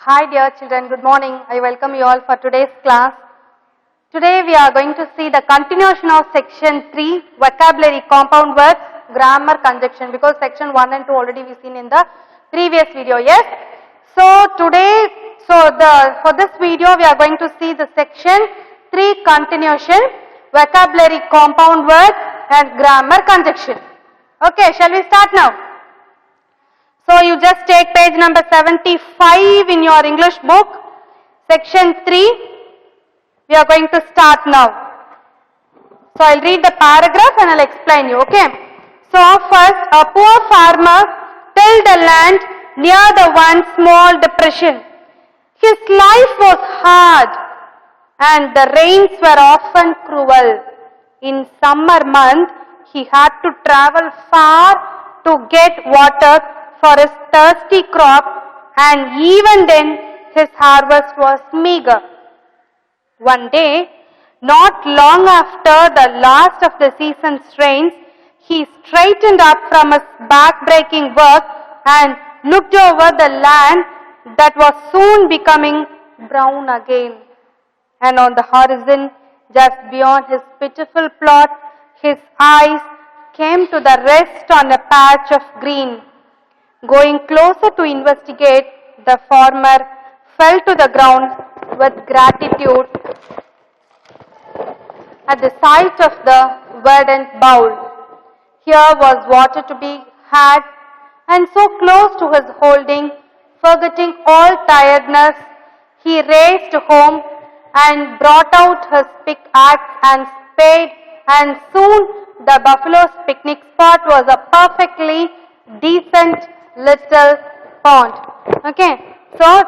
Hi dear children, good morning. I welcome you all for today's class. Today we are going to see the continuation of section 3, vocabulary, compound words, grammar, conjunction, because section 1 and 2 already we seen in the previous video, yes? So today, for this video we are going to see the section 3 continuation, vocabulary, compound words and grammar, conjunction. Okay, shall we start now? So you just take page number 75 in your English book, section 3. We are going to start now. So I'll read the paragraph and I'll explain you, okay? So first, a poor farmer tilled the land near the one small depression. His life was hard and the rains were often cruel. In summer month, he had to travel far to get water for his thirsty crop, and even then his harvest was meager. One day, not long after the last of the season's rains, he straightened up from his back-breaking work and looked over the land that was soon becoming brown again. And on the horizon, just beyond his pitiful plot, his eyes came to the rest on a patch of green. Going closer to investigate, the farmer fell to the ground with gratitude at the sight of the verdant bowl. Here was water to be had, and so close to his holding, forgetting all tiredness, he raced home and brought out his pickaxe and spade, and soon the buffalo's picnic spot was a perfectly decent little pond. Okay, so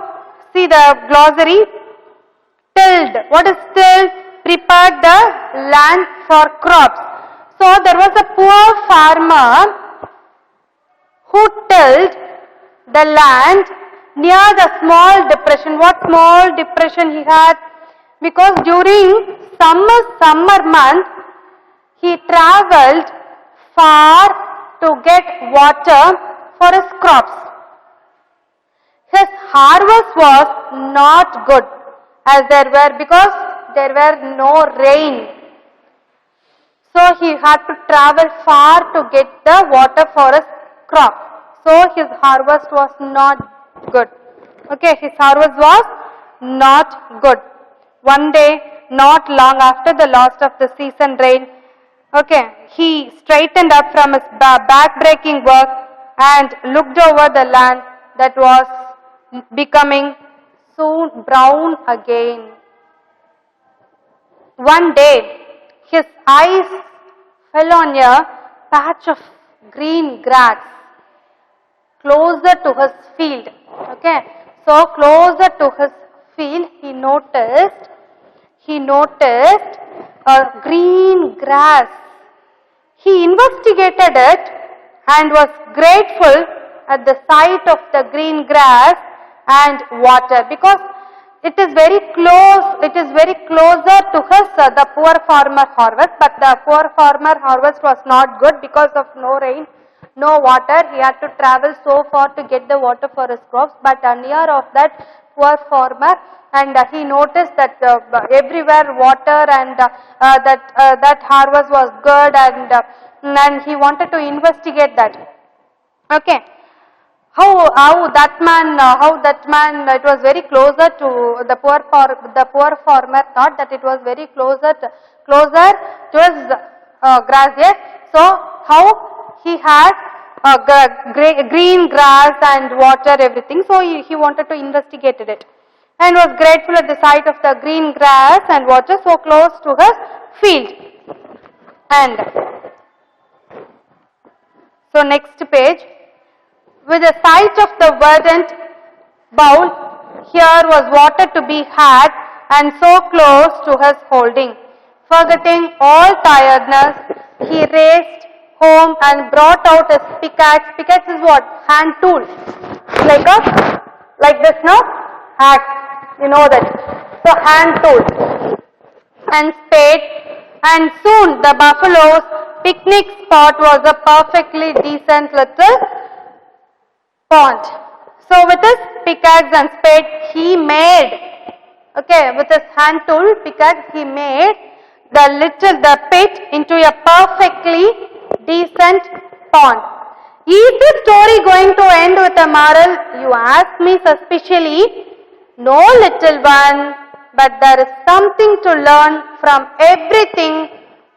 see the glossary. Tilled. What is tilled? Prepared the land for crops. So there was a poor farmer who tilled the land near the small depression. What small depression he had? Because during summer month, he travelled far to get water for his crops. His harvest was not good because there were no rain. So he had to travel far to get the water for his crop. So his harvest was not good. Okay, his harvest was not good. One day, not long after the last of the season rain, okay, he straightened up from his back-breaking work and looked over the land that was becoming soon brown again. One day, his eyes fell on a patch of green grass closer to his field. Okay, so closer to his field, he noticed a green grass. He investigated it and was grateful at the sight of the green grass and water, because it is very closer to his the poor farmer harvest, but the poor farmer harvest was not good because of no rain, no water. He had to travel so far to get the water for his crops, but near of that poor farmer, and he noticed that everywhere water, and that harvest was good, and he wanted to investigate that. Okay. How that man, it was very closer to the poor farmer thought that it was very closer to his grass, yes. So how he had green grass and water, everything. So he wanted to investigate it and was grateful at the sight of the green grass and water so close to his field. And so next page. With the sight of the verdant bowl, here was water to be had, and so close to his holding. Forgetting all tiredness, he raced home and brought out his pickaxe. Pickaxe is what? Hand tool. Like this, no? Axe. You know that. So hand tool. And spade. And soon the buffalo's picnic spot was a perfectly decent little pond. So with his pickaxe and spade, he made, okay, with his hand tool, pickaxe, he made the pit into a perfectly decent pond. Is this story going to end with a moral? You ask me suspiciously. No, little one, but there is something to learn from everything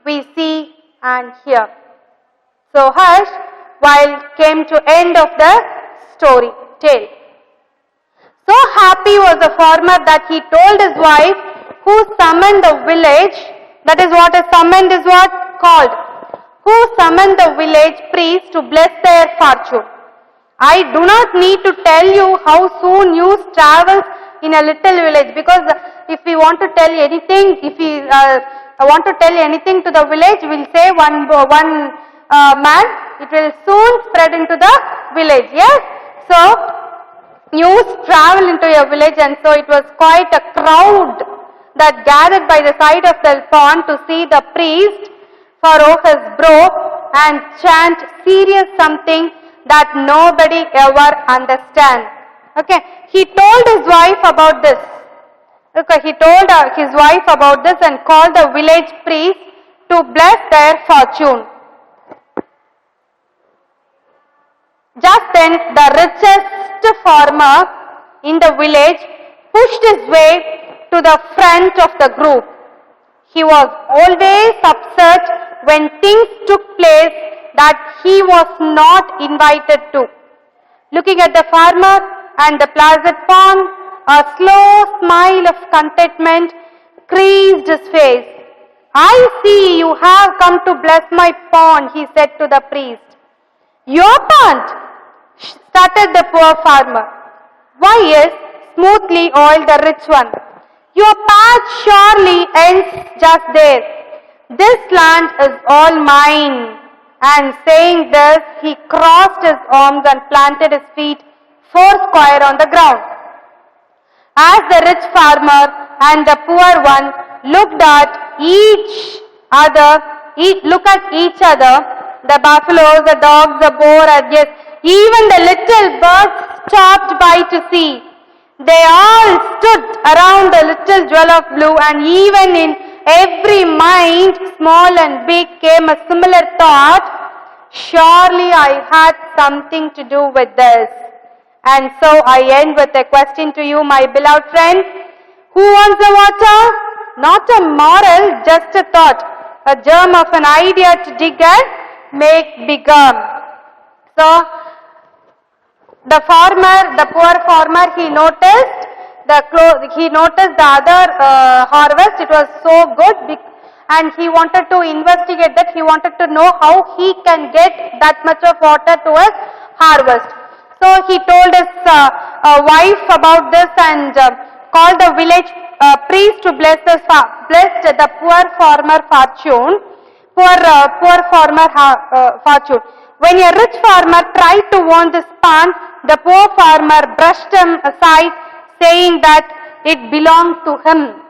we see and hear. So hush, while came to end of the story tale. So happy was the farmer that he told his wife, who summoned the village, that is what is summoned is what called, who summoned the village priest to bless their fortune. I do not need to tell you how soon news travels in a little village, because if we want to tell anything, if we want to tell anything to the village, we'll say one man, it will soon spread into the village. Yes, so news travel into a village, and so it was quite a crowd that gathered by the side of the pond to see the priest furrow his brow and chant serious something that nobody ever understand. Okay, he told his wife about this. Okay, he told his wife about this and called the village priest to bless their fortune. Just then, the richest farmer in the village pushed his way to the front of the group. He was always upset when things took place that he was not invited to. Looking at the farmer and the placid pond, a slow smile of contentment creased his face. I see you have come to bless my pond, he said to the priest. Your pond, stuttered the poor farmer. Why, yes, smoothly oiled the rich one. Your path surely ends just there. This land is all mine. And saying this, he crossed his arms and planted his feet foursquare on the ground. As the rich farmer and the poor one looked at each other, the buffaloes, the dogs, the boar, and yes, even the little birds stopped by to see. They all stood around the little jewel of blue, and even in every mind, small and big, came a similar thought. Surely I had something to do with this. And so I end with a question to you, my beloved friend. Who wants the water? Not a moral, just a thought, a germ of an idea to dig and make bigger. So, the poor farmer, he noticed the other harvest. It was so good, and he wanted to investigate that. He wanted to know how he can get that much of water to his harvest. So he told his wife about this and called the village priest to bless the poor farmer fortune. Fortune. When a rich farmer tried to warn this pond, the poor farmer brushed him aside, saying that it belonged to him.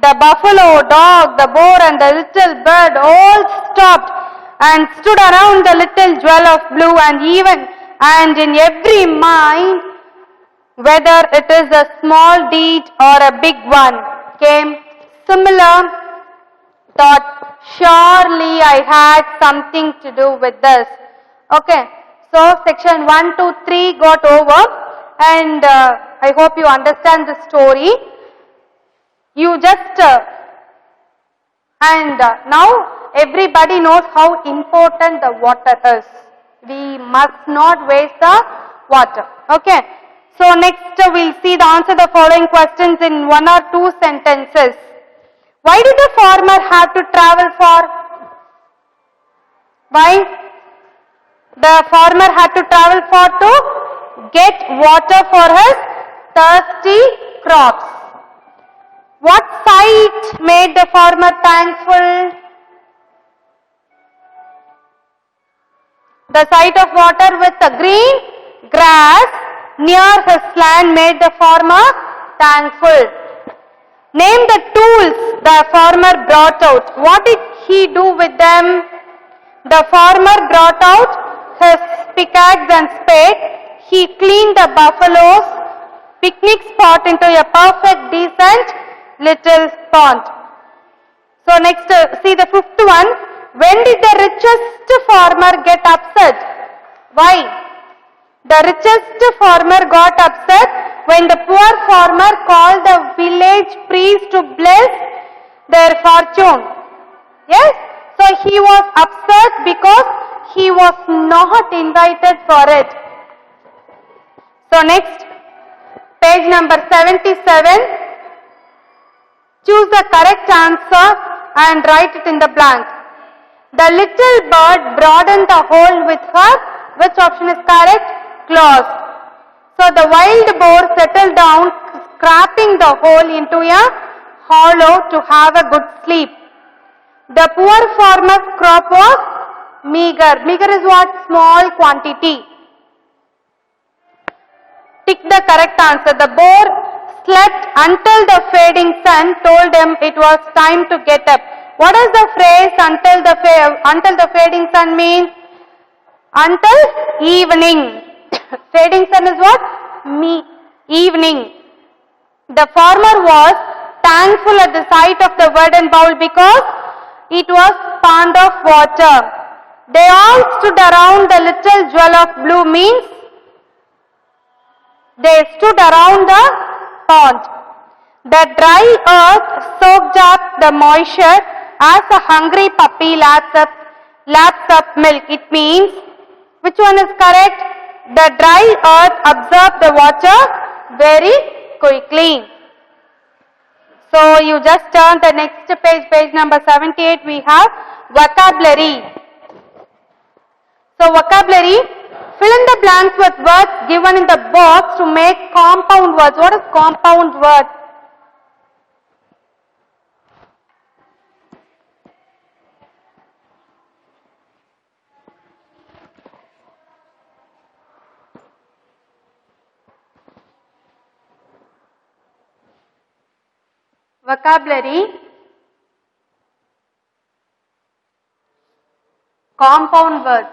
The buffalo, dog, the boar, and the little bird all stopped and stood around the little jewel of blue, and in every mind, whether it is a small deed or a big one, came similar thought. Surely I had something to do with this. Okay, so section 1, 2, 3 got over, and I hope you understand the story. You just now everybody knows how important the water is. We must not waste the water. Okay. So next we'll see the answer the following questions in 1 or 2 sentences. Why did the farmer have to travel far? Why? The farmer had to travel far to get water for his thirsty crops. What sight made the farmer thankful? The sight of water with the green grass near his land made the farmer thankful. Name the tools the farmer brought out. What did he do with them? The farmer brought out his pickaxe and spade. He cleaned the buffalo's picnic spot into a perfect, decent little pond. So next, see the fifth one. When did the richest farmer get upset? Why? The richest farmer got upset when the poor farmer called the village priest to bless their fortune. Yes? So he was upset because he was not invited for it. So next, page number 77. Choose the correct answer and write it in the blank. The little bird broadened the hole with her. Which option is correct? Claws. So the wild boar settled down, scraping the hole into a hollow to have a good sleep. The poor farmer's crop was meager. Meager is what? Small quantity. Tick the correct answer. The boar slept until the fading sun told him it was time to get up. What does the phrase until the fading sun mean? Until evening. Fading sun is what? Evening. The farmer was thankful at the sight of the wooden bowl because it was pond of water. They all stood around the little jewel of blue means they stood around the pond. The dry earth soaked up the moisture as a hungry puppy laps up milk. It means, which one is correct? The dry earth absorbed the water very quickly. So you just turn the next page, page number 78, we have vocabulary. So vocabulary, fill in the blanks with words given in the box to make compound words. What is compound word? Vocabulary, compound words.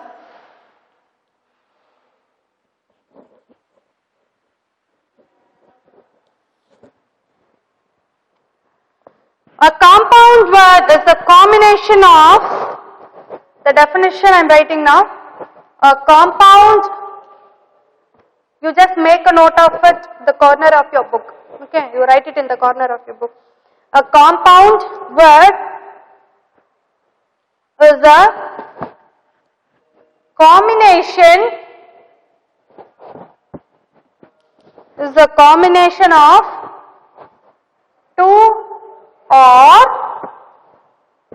A compound word is a combination of, the definition I am writing now, a compound, you just make a note of it, the corner of your book. Okay, you write it in the corner of your book. A compound word is a combination of two or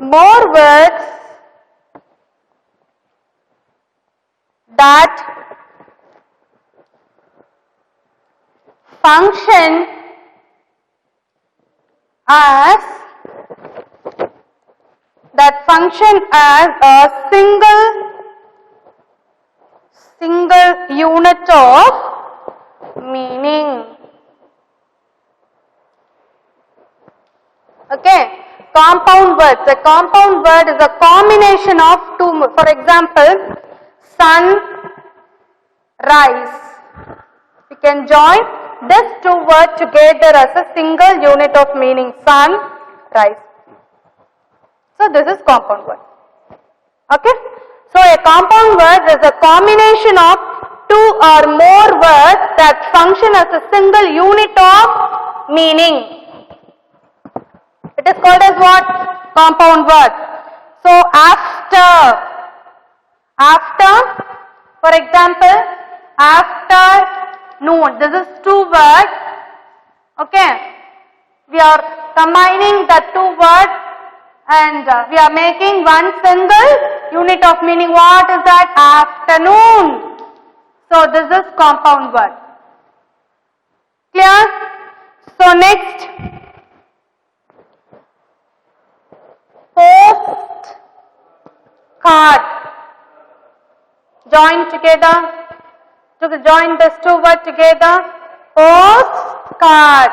more words that function as a single unit of meaning. Okay, compound words. A compound word is a combination of two. For example, sun, rise. You can join these two words together as a single unit of meaning. Sun, rise. So this is compound word. Okay. So a compound word is a combination of two or more words that function as a single unit of meaning. It is called as what? Compound word. So after, for example, afternoon. This is two words. Okay. We are combining the two words and we are making one single unit of meaning. What is that? Afternoon. So this is compound word. Clear? So next, post card. Join together. To join these two words together. Post card.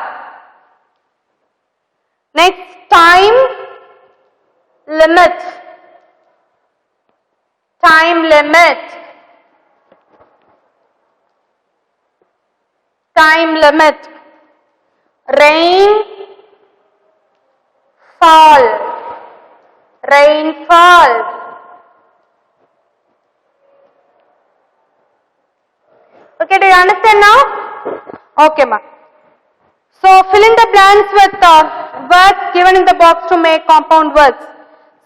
Next, time limit. Time limit. Time limit. Rain, fall. Rainfall. Okay, do you understand now? Okay, ma. So fill in the blanks with words given in the box to make compound words.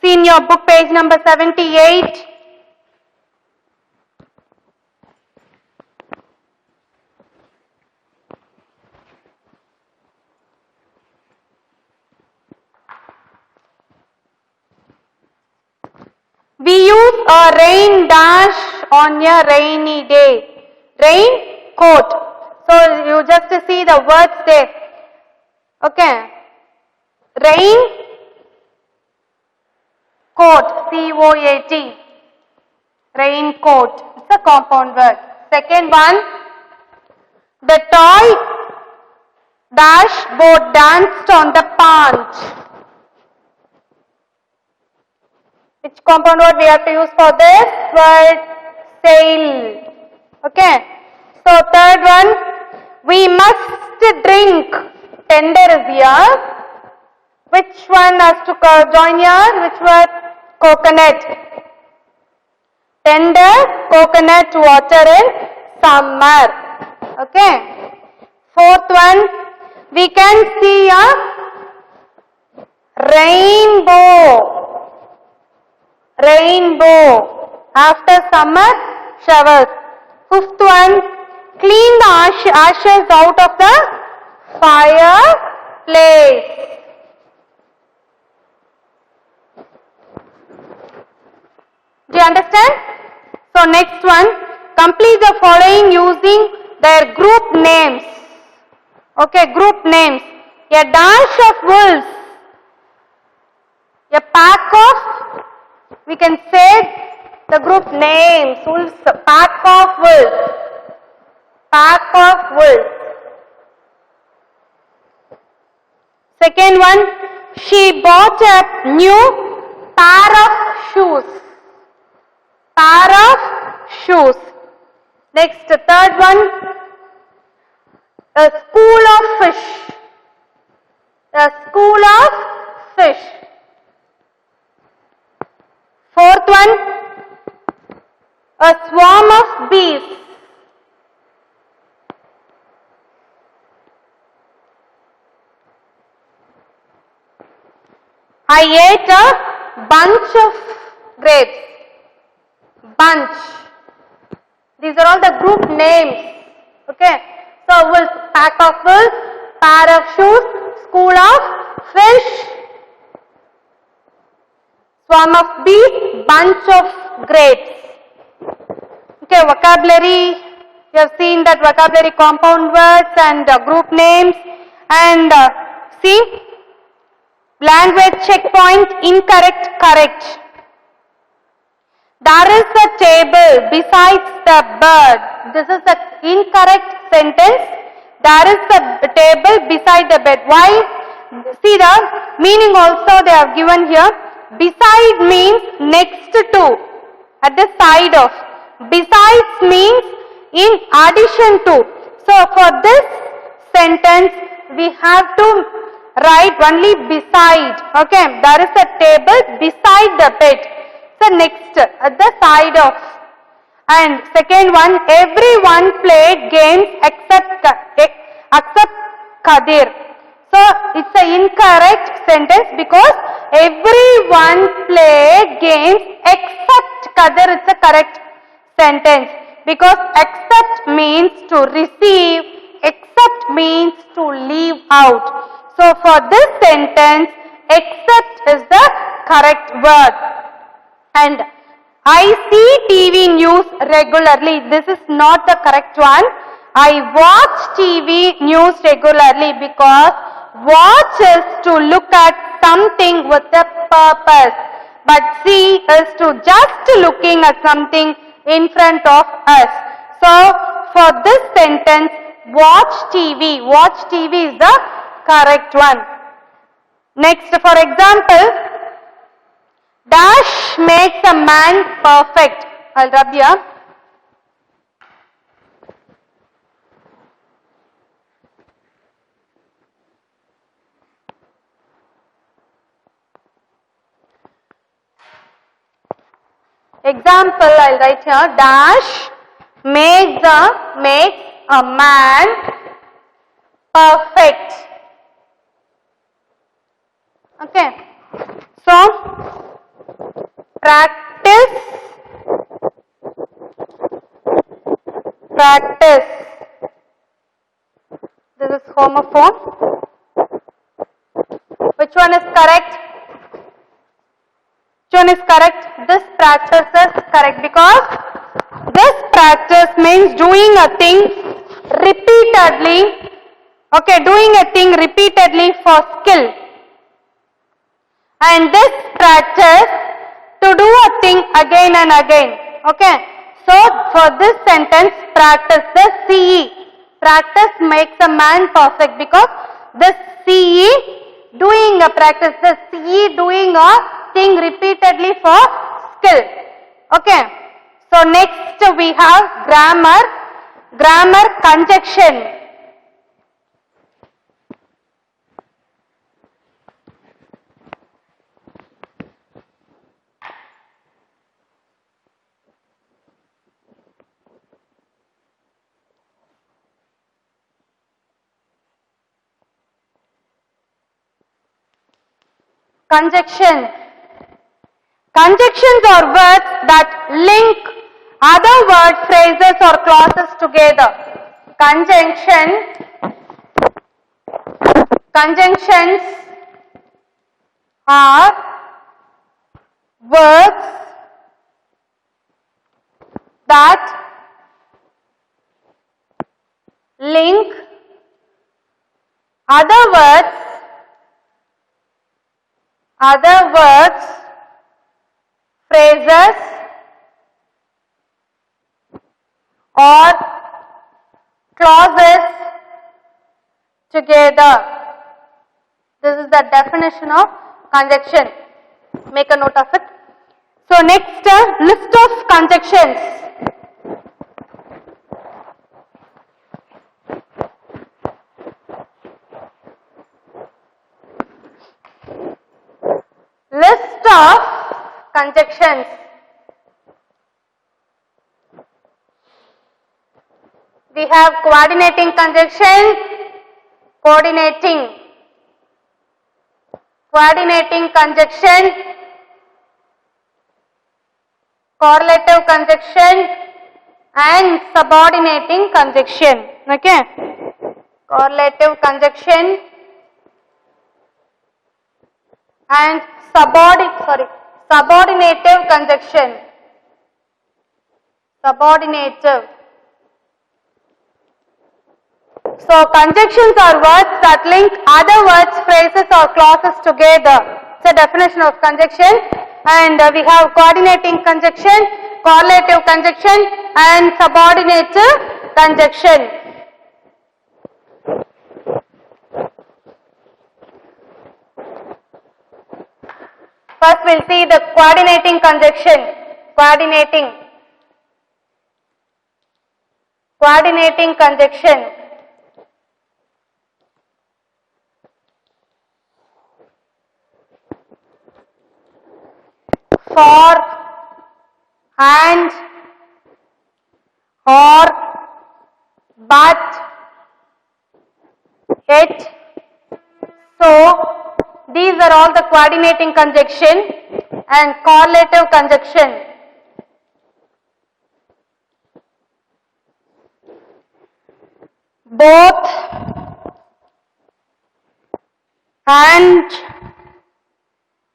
See in your book page number 78. We use a rain dash on a rainy day. Rain coat. So you just see the words there. Okay. Rain coat. C-O-A-T. Rain coat. It's a compound word. Second one. The toy dashboard danced on the pond. Which compound word we have to use for this word? Sail. Okay. So third one, we must drink. Tender is here. Which one has to join here? Which word? Coconut. Tender coconut water in summer. Okay. Fourth one, we can see a rainbow. Rainbow. After summer showers. Fifth one, clean the ashes out of the fireplace. Do you understand? So next one, complete the following using their group names. Okay, group names. A dash of wolves. A pack of, we can say the group names. Wolves, pack of wolves. Pack of wolves. Second one, she bought a new pair of shoes. Pair of shoes. Next, third one, a school of fish. A school of fish. Fourth one, a swarm of bees. I ate a bunch of grapes. Bunch. These are all the group names. Okay. So wolves, pack of wolves, pair of shoes, school of fish, swarm of bees, bunch of grapes. Okay, vocabulary. You have seen that vocabulary, compound words and group names. And see, language checkpoint, incorrect, correct. There is a table besides the bird. This is the incorrect sentence. There is a table beside the bed. Why? See the meaning also they have given here. Beside means next to, at the side of. Besides means in addition to. So for this sentence we have to write only beside. Okay, there is a table beside the bed. So next, at the side of. And second one, everyone played games except Kadir. So it's an incorrect sentence because everyone played games except Kadir. It's a correct sentence because except means to receive, except means to leave out. So for this sentence, except is the correct word. And I see TV news regularly. This is not the correct one. I watch TV news regularly because watch is to look at something with a purpose. But see is to just looking at something in front of us. So for this sentence, watch TV. Watch TV is the correct one. Next, for example, dash makes a man perfect. I'll rub here. Example, I'll write here, dash makes a man perfect. Okay. So, practice. This is homophone. Which one is correct? Which one is correct? This practice is correct because this practice means doing a thing repeatedly. Okay, doing a thing repeatedly for skill. And this practice to do a thing again and again. Okay. So for this sentence, practice, the CE. Practice makes a man perfect because this CE doing a practice, the CE doing a thing repeatedly for skill. Okay. So next we have grammar. Grammar conjunction. Conjunction. Conjunctions are words that link other words, phrases or clauses together. Conjunctions are words that link other words, phrases or clauses together. This is the definition of conjunction. Make a note of it. So next, list of conjunctions. List of conjunctions. We have coordinating conjunction, coordinating conjunction, correlative conjunction and subordinating conjunction. Okay. Correlative conjunction and subordinative conjunction. Subordinative. So conjunctions are words that link other words, phrases or clauses together. It's a definition of conjunction. And we have coordinating conjunction, correlative conjunction and subordinative conjunction. First we'll see the coordinating conjunction. Coordinating conjunction. For, and, or, but, it, so, these are all the coordinating conjunction and correlative conjunction. Both, and,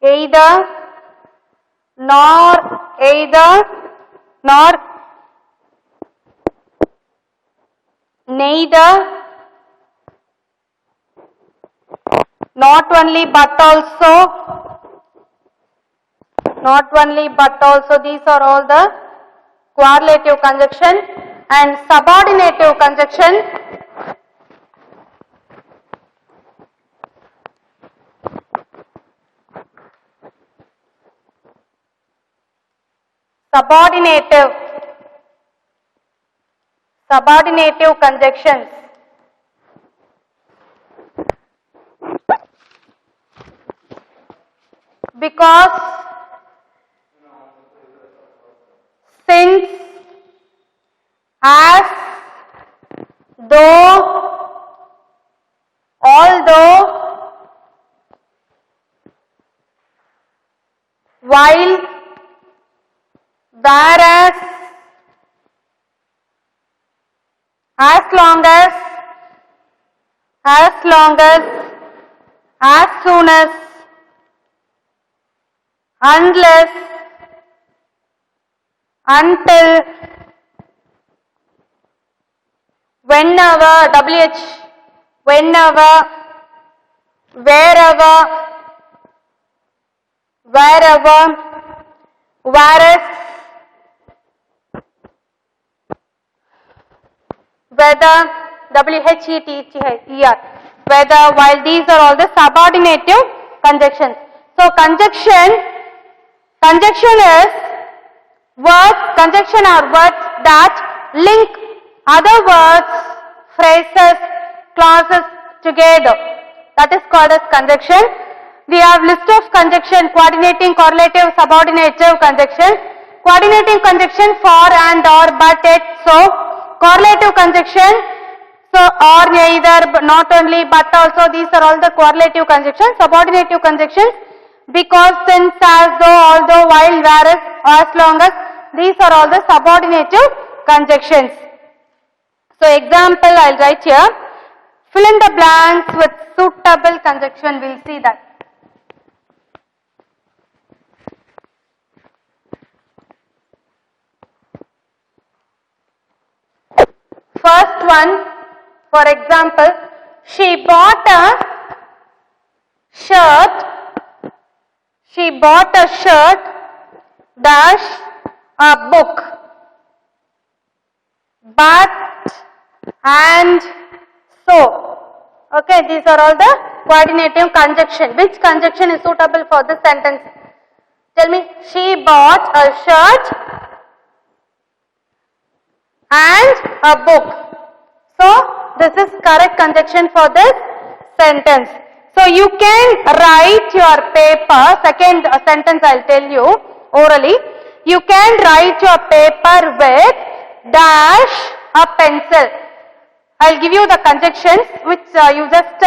either, nor, neither, not only but also, these are all the correlative conjunction and subordinative conjunction. Subordinative conjunctions. Because whereas, as long as, as soon as, unless, until, whenever, whenever, wherever, whereas, whether, whether, while these are all the subordinative conjunctions. So conjunction is conjunction are words that link other words, phrases, clauses together. That is called as conjunction. We have list of conjunction: coordinating, correlative, subordinative conjunction. Coordinating conjunction for and or but it so. Correlative conjunction so or neither, not only but also, these are all the correlative conjunctions. Subordinative conjunctions because, since, as though, although, while, whereas, as long as, these are all the subordinative conjunctions. So example I will write here. Fill in the blanks with suitable conjunction. We will see that. First one, for example, she bought a shirt dash a book, but and so. Okay, these are all the coordinating conjunction. Which conjunction is suitable for this sentence? Tell me. She bought a shirt and a book. So this is correct conjunction for this sentence. So you can write your paper, second sentence I will tell you orally. You can write your paper with dash a pencil. I will give you the conjunctions which you just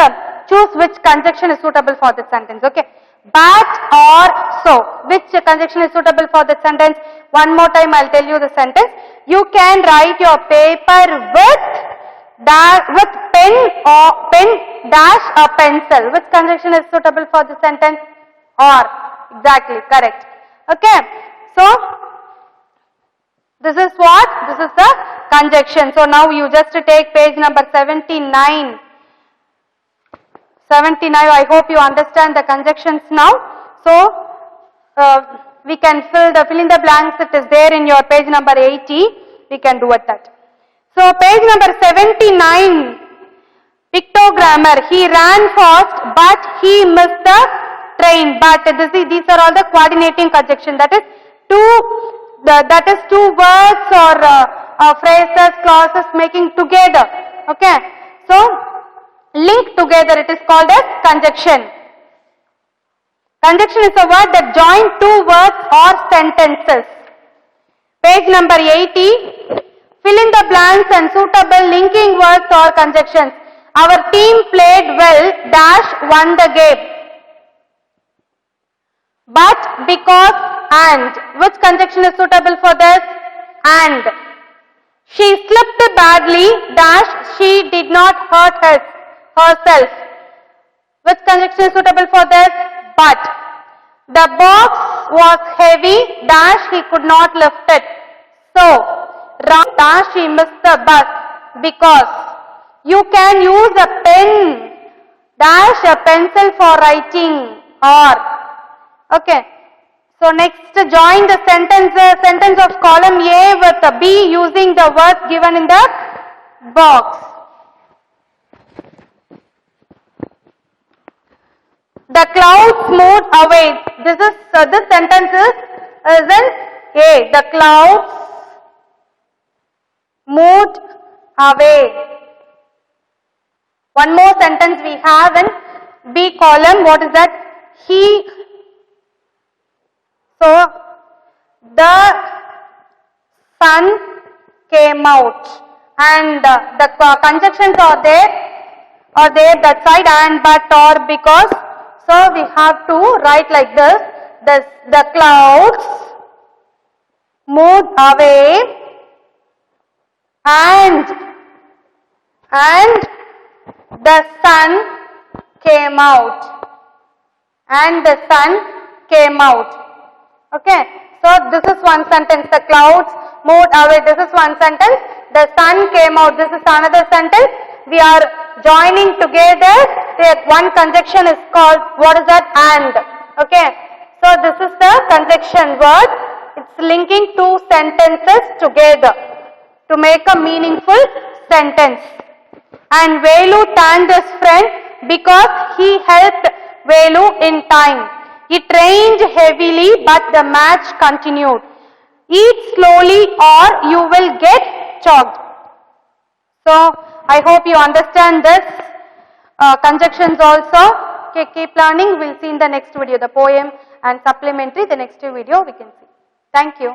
choose which conjunction is suitable for this sentence. Okay. But or so. Which conjunction is suitable for this sentence? One more time I will tell you the sentence. You can write your paper with pen dash a pencil. Which conjunction is suitable for the sentence? Or. Exactly, correct. Okay. So this is what? This is the conjunction. So now you just take page number 79. I hope you understand the conjunctions now. So we can fill in the blanks. It is there in your page number 80. We can do it that. So page number 79, pictogrammar. He ran fast but he missed the train. But these are all the coordinating conjunction. That is two words or phrases, clauses making together. Okay. So link together. It is called as conjunction. Conjunction is a word that join two words or sentences. Page number 80. Fill in the blanks and suitable linking words or conjunctions. Our team played well, dash won the game. But, because, and. Which conjunction is suitable for this? And. She slipped badly, dash she did not hurt herself. Which conjunction is suitable for this? But. The box was heavy, dash he could not lift it. So, dash he missed the bus because. You can use a pen dash a pencil for writing or. Okay. So next join the sentence of column A with a B using the words given in the box. The clouds moved away. This sentence is in A. The clouds moved away. One more sentence we have in B column. What is that? So the sun came out, and the conjunctions are there that side, and, but, or, because. So we have to write like this. The clouds moved away and the sun came out. And the sun came out. Okay. So this is one sentence. The clouds moved away. This is one sentence. The sun came out. This is another sentence. We are joining together. One conjunction is called, what is that? And. Okay. So this is the conjunction word. It's linking two sentences together to make a meaningful sentence. And Velu thanked his friend because he helped Velu in time. It rained heavily but the match continued. Eat slowly or you will get choked. So I hope you understand this conjunctions also. Okay, keep learning. We'll see in the next video the poem and supplementary. The next video we can see. Thank you.